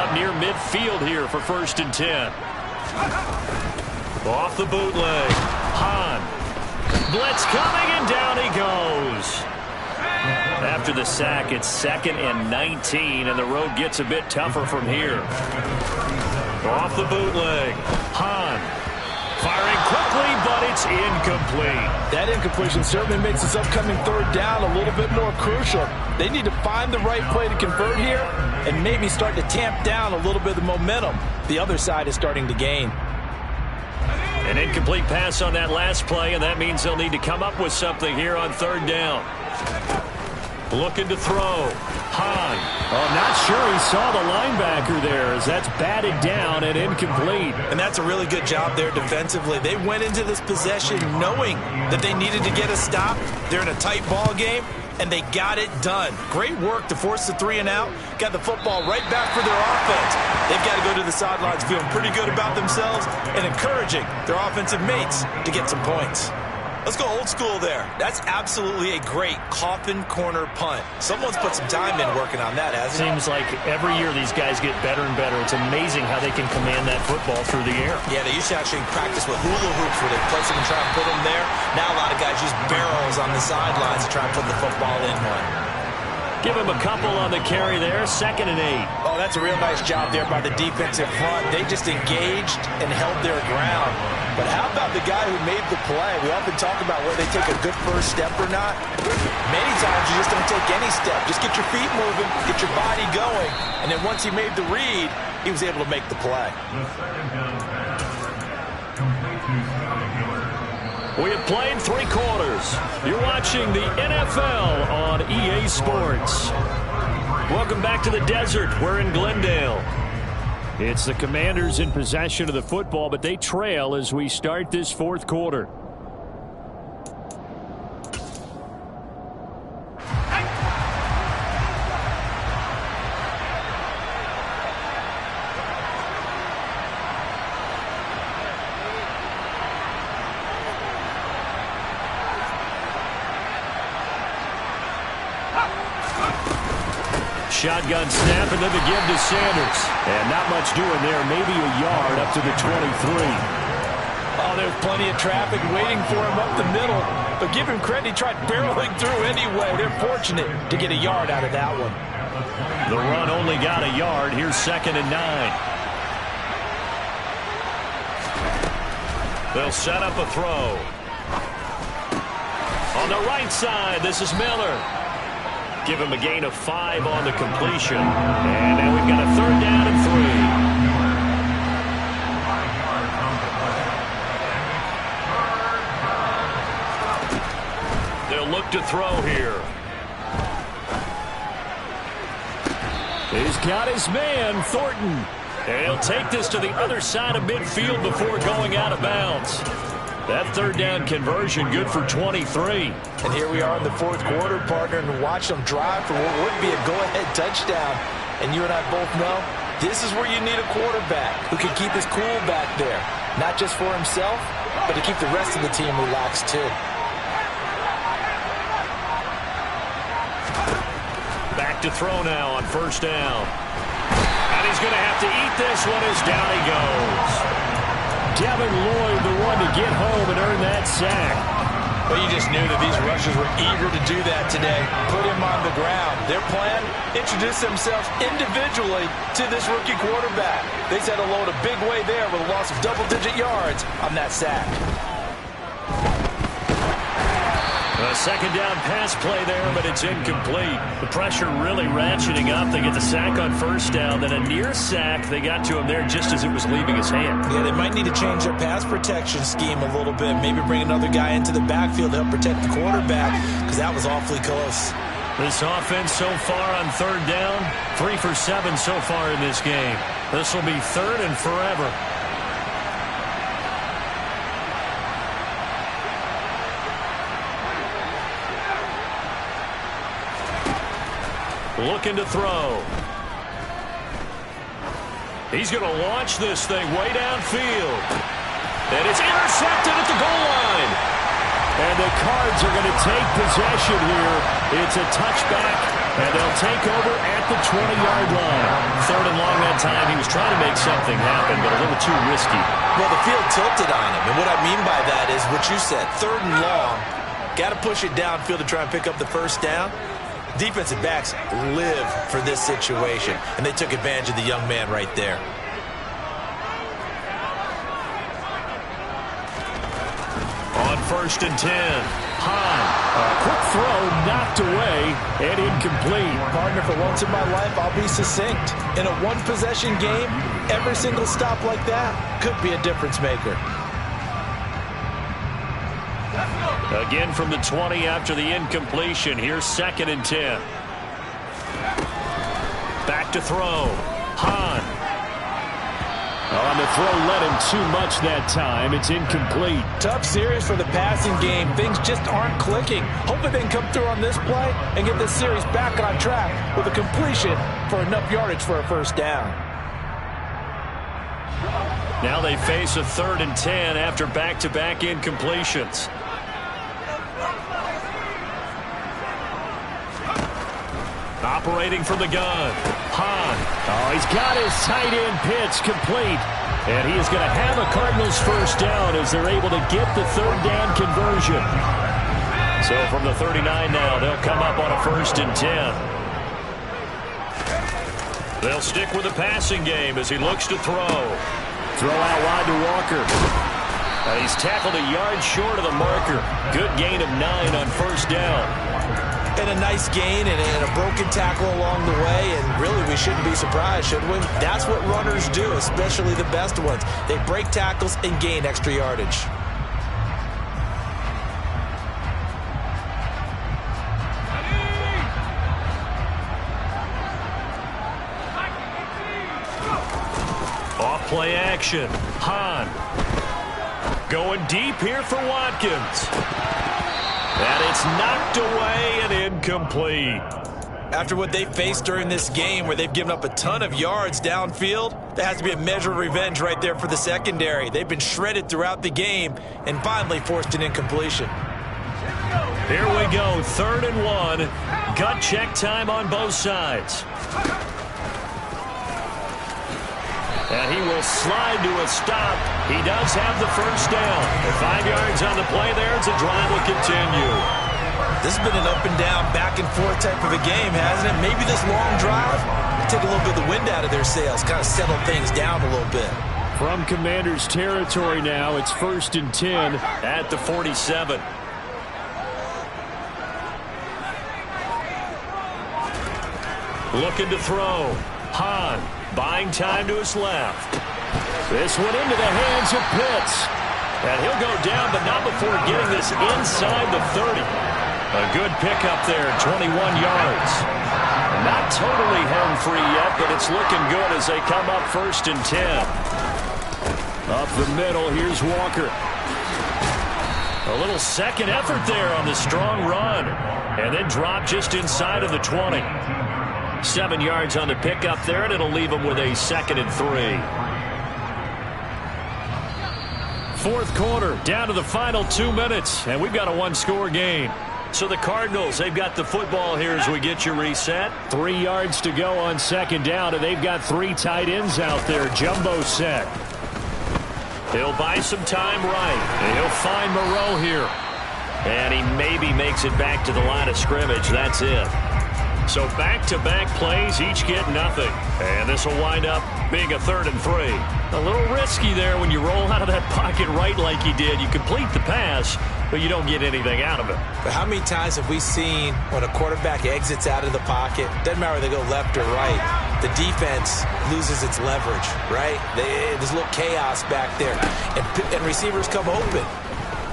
up near midfield here for 1st and 10. Off the bootleg. Hahn. Blitz coming, and down he goes. After the sack, it's 2nd and 19, and the road gets a bit tougher from here. Off the bootleg. Hahn. Firing quickly, but it's incomplete. That incompletion certainly makes this upcoming 3rd down a little bit more crucial. They need to find the right play to convert here and maybe start to tamp down a little bit of the momentum the other side is starting to gain. An incomplete pass on that last play, and that means they'll need to come up with something here on 3rd down. Looking to throw. Hahn. Oh, not sure he saw the linebacker there, as that's batted down and incomplete. And that's a really good job there defensively. They went into this possession knowing that they needed to get a stop. They're in a tight ball game, and they got it done. Great work to force the 3 and out. Got the football right back for their offense. They've got to go to the sidelines feeling pretty good about themselves and encouraging their offensive mates to get some points. Let's go old school there. That's absolutely a great coffin corner punt. Someone's put some time in working on that, hasn't it? Seems like every year these guys get better and better. It's amazing how they can command that football through the air. Yeah, they used to actually practice with hula hoops where they place them and try and put them there. Now a lot of guys use barrels on the sidelines to try and put the football in one. Give him a couple on the carry there. 2nd and 8. Oh, that's a real nice job there by the defensive front. They just engaged and held their ground. But how about the guy who made the play? We often talk about whether they take a good first step or not. Many times you just don't take any step. Just get your feet moving, get your body going, and then once he made the read, he was able to make the play. We have played 3 quarters. You're watching the NFL on EA Sports. Welcome back to the desert. We're in Glendale. It's the Commanders in possession of the football, but they trail as we start this 4th quarter. Shotgun snap, and then the give to Sanders. And not much doing there. Maybe a yard up to the 23. Oh, there's plenty of traffic waiting for him up the middle. But give him credit, he tried barreling through anyway. They're fortunate to get a yard out of that one. The run only got a yard. Here's 2nd and 9. They'll set up a throw. On the right side, this is Miller. Give him a gain of 5 on the completion. And now we've got a 3rd down and 3. They'll look to throw here. He's got his man, Thornton. And he'll take this to the other side of midfield before going out of bounds. That 3rd down conversion good for 23. And here we are in the 4th quarter, partner, and watch them drive for what would be a go-ahead touchdown. And you and I both know this is where you need a quarterback who can keep his cool back there. Not just for himself, but to keep the rest of the team relaxed too. Back to throw now on 1st down. And he's going to have to eat this one as down he goes. Devin Lloyd, the one to get home and earn that sack. But you just knew that these rushers were eager to do that today. Put him on the ground. Their plan, introduce themselves individually to this rookie quarterback. They set a load a big way there with a loss of double-digit yards on that sack. A 2nd down pass play there, but it's incomplete. The pressure really ratcheting up. They get the sack on 1st down, then a near sack. They got to him there just as it was leaving his hand. Yeah, they might need to change their pass protection scheme a little bit. Maybe bring another guy into the backfield to help protect the quarterback, because that was awfully close. This offense so far on 3rd down, 3 for 7 so far in this game. This will be 3rd and forever. Looking to throw. He's going to launch this thing way downfield. And it's intercepted at the goal line. And the Cards are going to take possession here. It's a touchback And they'll take over at the 20-yard line. 3rd and long that time. He was trying to make something happen, but a little too risky. Well, the field tilted on him, and what I mean by that is what you said, 3rd and long. Got to push it downfield to try and pick up the first down. Defensive backs live for this situation, and they took advantage of the young man right there. On 1st and 10, Hahn. A quick throw knocked away and incomplete. Partner, for once in my life, I'll be succinct. In a one-possession game, every single stop like that could be a difference maker. Again from the 20 after the incompletion. Here's 2nd and 10. Back to throw. Hahn. On the throw, led him too much that time. It's incomplete. Tough series for the passing game. Things just aren't clicking. Hopefully they can come through on this play and get this series back on track with a completion for enough yardage for a first down. Now they face a 3rd and 10 after back-to-back incompletions. Operating from the gun. Hahn. Oh, he's got his tight end pitch complete. And he is going to have a Cardinals first down as they're able to get the 3rd down conversion. So from the 39 now, they'll come up on a 1st and 10. They'll stick with the passing game as he looks to throw. Throw out wide to Walker. He's tackled a yard short of the marker. Good gain of 9 on 1st down. And a nice gain and a broken tackle along the way, and really we shouldn't be surprised, should we? That's what runners do, especially the best ones. They break tackles and gain extra yardage. Off play action. Hahn. Going deep here for Watkins. And it's knocked away and incomplete. After what they faced during this game where they've given up a ton of yards downfield, there has to be a measure of revenge right there for the secondary. They've been shredded throughout the game and finally forced an incompletion. Here we go, 3rd and 1. Gut check time on both sides. And he will slide to a stop. He does have the first down. And 5 yards on the play there as the drive will continue. This has been an up and down, back and forth type of a game, hasn't it? Maybe this long drive will take a little bit of the wind out of their sails, kind of settle things down a little bit. From Commander's territory now, it's 1st and 10 at the 47. Looking to throw. Hahn. Buying time to his left. This one into the hands of Pitts. And he'll go down, but not before getting this inside the 30. A good pickup there, 21 yards. Not totally home free yet, but it's looking good as they come up 1st and 10. Up the middle, here's Walker. A little second effort there on the strong run. And then drop just inside of the 20. 7 yards on the pickup there, and it'll leave them with a 2nd and 3. 4th quarter, down to the final 2 minutes, and we've got a one-score game. So the Cardinals, they've got the football here as we get you reset. 3 yards to go on 2nd down, and they've got 3 tight ends out there. Jumbo set. He'll buy some time right, and he'll find Moreau here. And he maybe makes it back to the line of scrimmage. That's it. So back-to-back plays, each get nothing. And this will wind up being a 3rd and 3. A little risky there when you roll out of that pocket right like you did. You complete the pass, but you don't get anything out of it. But how many times have we seen when a quarterback exits out of the pocket, doesn't matter whether they go left or right, the defense loses its leverage, right? There's a little chaos back there. And receivers come open.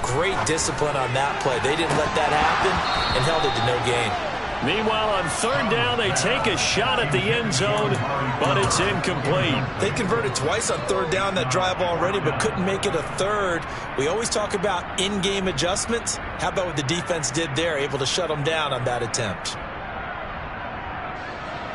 Great discipline on that play. They didn't let that happen and held it to no gain. Meanwhile, on 3rd down, they take a shot at the end zone, but it's incomplete. They converted twice on 3rd down that drive already, but couldn't make it a 3rd. We always talk about in-game adjustments. How about what the defense did there, able to shut them down on that attempt?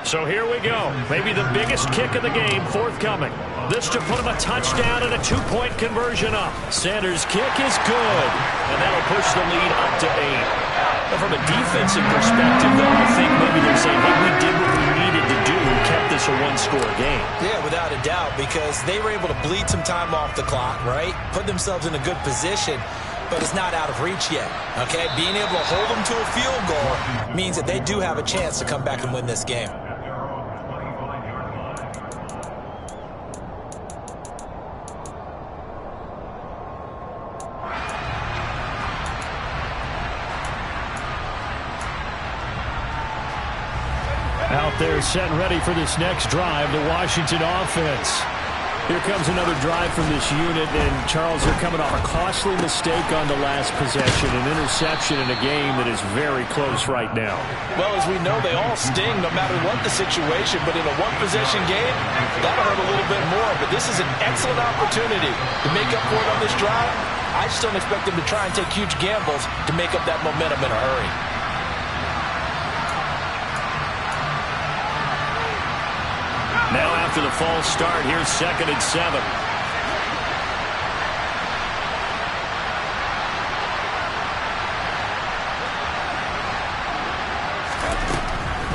So here we go. Maybe the biggest kick of the game forthcoming. This to put him a touchdown and a 2-point conversion up. Sanders' kick is good, and that'll push the lead up to 8. But from a defensive perspective, though, I think maybe they're saying, hey, we did what we needed to do and kept this a one-score game. Yeah, without a doubt, because they were able to bleed some time off the clock, right? Put themselves in a good position, but it's not out of reach yet, okay? Being able to hold them to a field goal means that they do have a chance to come back and win this game. Out there set and ready for this next drive, the Washington offense. Here comes another drive from this unit, and Charles, they're coming off a costly mistake on the last possession, an interception in a game that is very close right now. Well, as we know, they all sting no matter what the situation, but in a one-possession game, that'll hurt a little bit more. But this is an excellent opportunity to make up for it on this drive. I just don't expect them to try and take huge gambles to make up that momentum in a hurry. Now after the false start, here's 2nd and 7.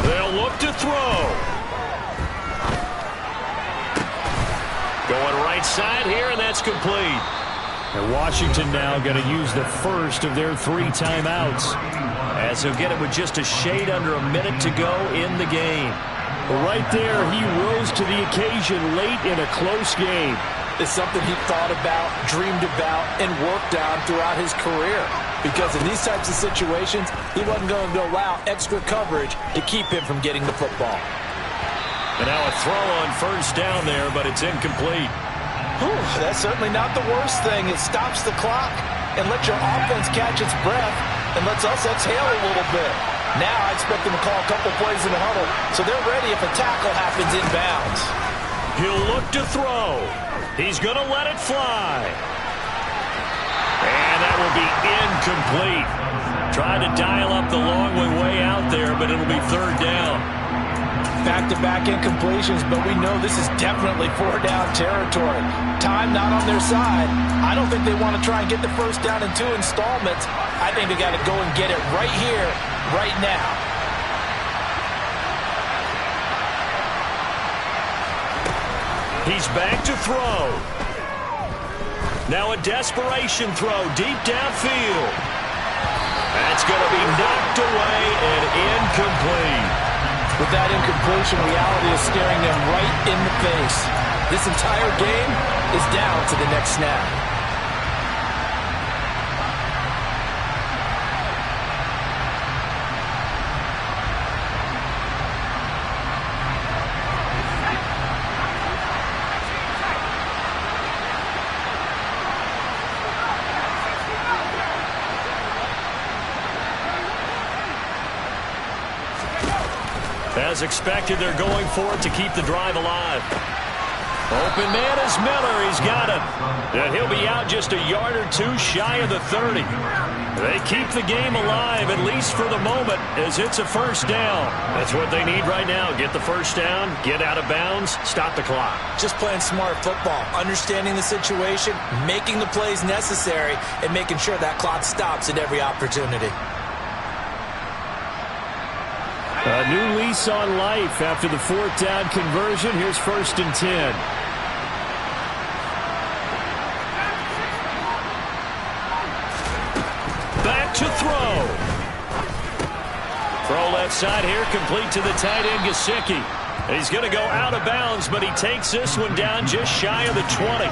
They'll look to throw. Going right side here, and that's complete. And Washington now going to use the first of their 3 timeouts, as he'll get it with just a shade under a minute to go in the game. Right there, he rose to the occasion late in a close game. It's something he thought about, dreamed about, and worked on throughout his career. Because in these types of situations, he wasn't going to allow extra coverage to keep him from getting the football. And now a throw on first down there, but it's incomplete. Whew, that's certainly not the worst thing. It stops the clock and lets your offense catch its breath and lets us exhale a little bit. Now I expect them to call a couple plays in the huddle, so they're ready if a tackle happens inbounds. He'll look to throw. He's going to let it fly. And that will be incomplete. Tried to dial up the long way out there, but it'll be 3rd down. Back-to-back incompletions, but we know this is definitely 4-down territory. Time not on their side. I don't think they want to try and get the first down in 2 installments. I think they got to go and get it right here, right now. He's back to throw. Now a desperation throw deep downfield. That's going to be knocked away and incomplete. With that incompletion, reality is staring them right in the face. This entire game is down to the next snap. As expected, they're going for it to keep the drive alive. Open man is Miller. He's got it. And he'll be out just a yard or 2 shy of the 30. They keep the game alive, at least for the moment, as it's a first down. That's what they need right now. Get the first down, get out of bounds, stop the clock. Just playing smart football, understanding the situation, making the plays necessary, and making sure that clock stops at every opportunity. A new lease on life after the 4th down conversion. Here's 1st and 10. Back to throw. Throw left side here, complete to the tight end, Gesicki. He's going to go out of bounds, but he takes this one down just shy of the 20.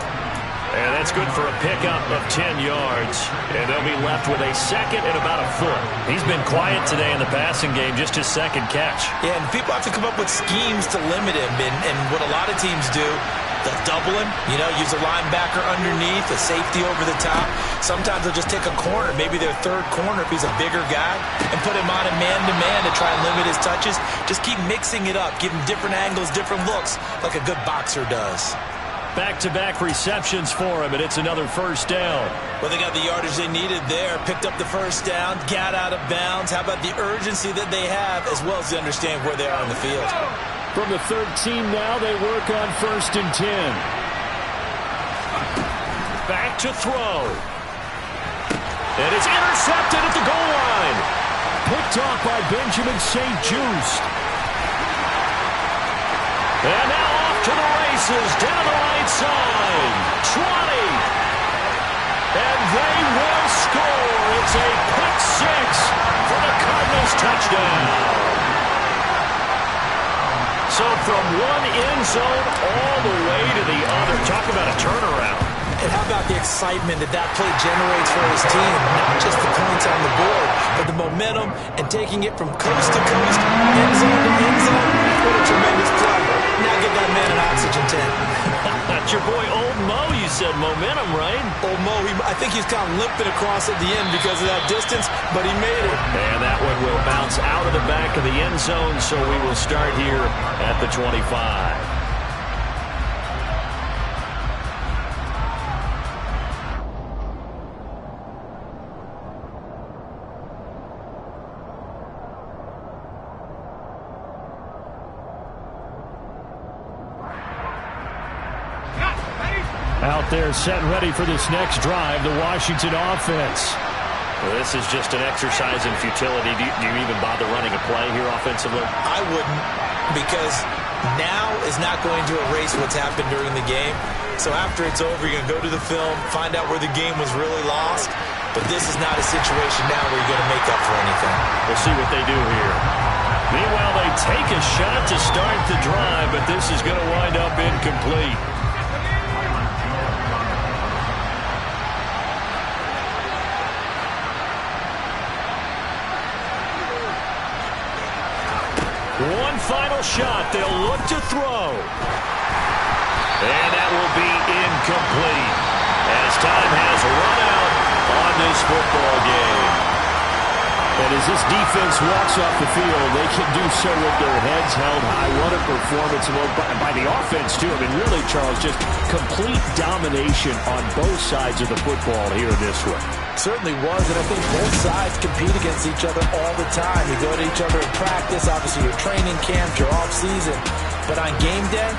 And that's good for a pickup of 10 yards. And they'll be left with a 2nd and about a foot. He's been quiet today in the passing game, just his 2nd catch. Yeah, and people have to come up with schemes to limit him. And what a lot of teams do, they'll double him, use a linebacker underneath, a safety over the top. Sometimes they'll just take a corner, maybe their 3rd corner if he's a bigger guy, and put him on a man-to-man to try and limit his touches. Just keep mixing it up, give him different angles, different looks, like a good boxer does. Back-to-back receptions for him, and it's another first down. Well, they got the yardage they needed there, picked up the first down, got out of bounds. How about the urgency that they have, as well as they understand where they are on the field? From the 13 now, they work on 1st and 10. Back to throw. And it's intercepted at the goal line. Picked off by Benjamin St. Just. And now off to the races, down the right side. 20. And they will score. It's a pick six for the Cardinals touchdown. So from one end zone all the way to the other. Talk about a turnaround. And how about the excitement that play generates for his team? Not just the points on the board, but the momentum and taking it from coast to coast, end zone to end zone. What a tremendous play. Now give that man an oxygen tank. That's your boy Old Mo. You said momentum, right? Old Mo, I think he's kind of limping across at the end because of that distance, but he made it. And that one will bounce out of the back of the end zone, so we will start here at the 25. Out there set and ready for this next drive, the Washington offense. Well, this is just an exercise in futility. Do you even bother running a play here offensively? I wouldn't, because now is not going to erase what's happened during the game. So after it's over, you're going to go to the film, find out where the game was really lost. But this is not a situation now where you're going to make up for anything. We'll see what they do here. Meanwhile, they take a shot to start the drive, but this is going to wind up incomplete. One final shot. They'll look to throw. And that will be incomplete as time has run out on this football game. And as this defense walks off the field, they can do so with their heads held high. What a performance by the offense, too. I mean, really, Charles, just complete domination on both sides of the football here in this one. Certainly was, and I think both sides compete against each other all the time. You go to each other in practice, obviously your training camp, your off-season. But on game day,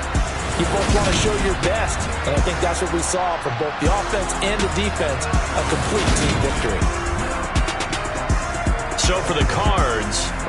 you both want to show your best. And I think that's what we saw from both the offense and the defense, a complete team victory. So for the Cards,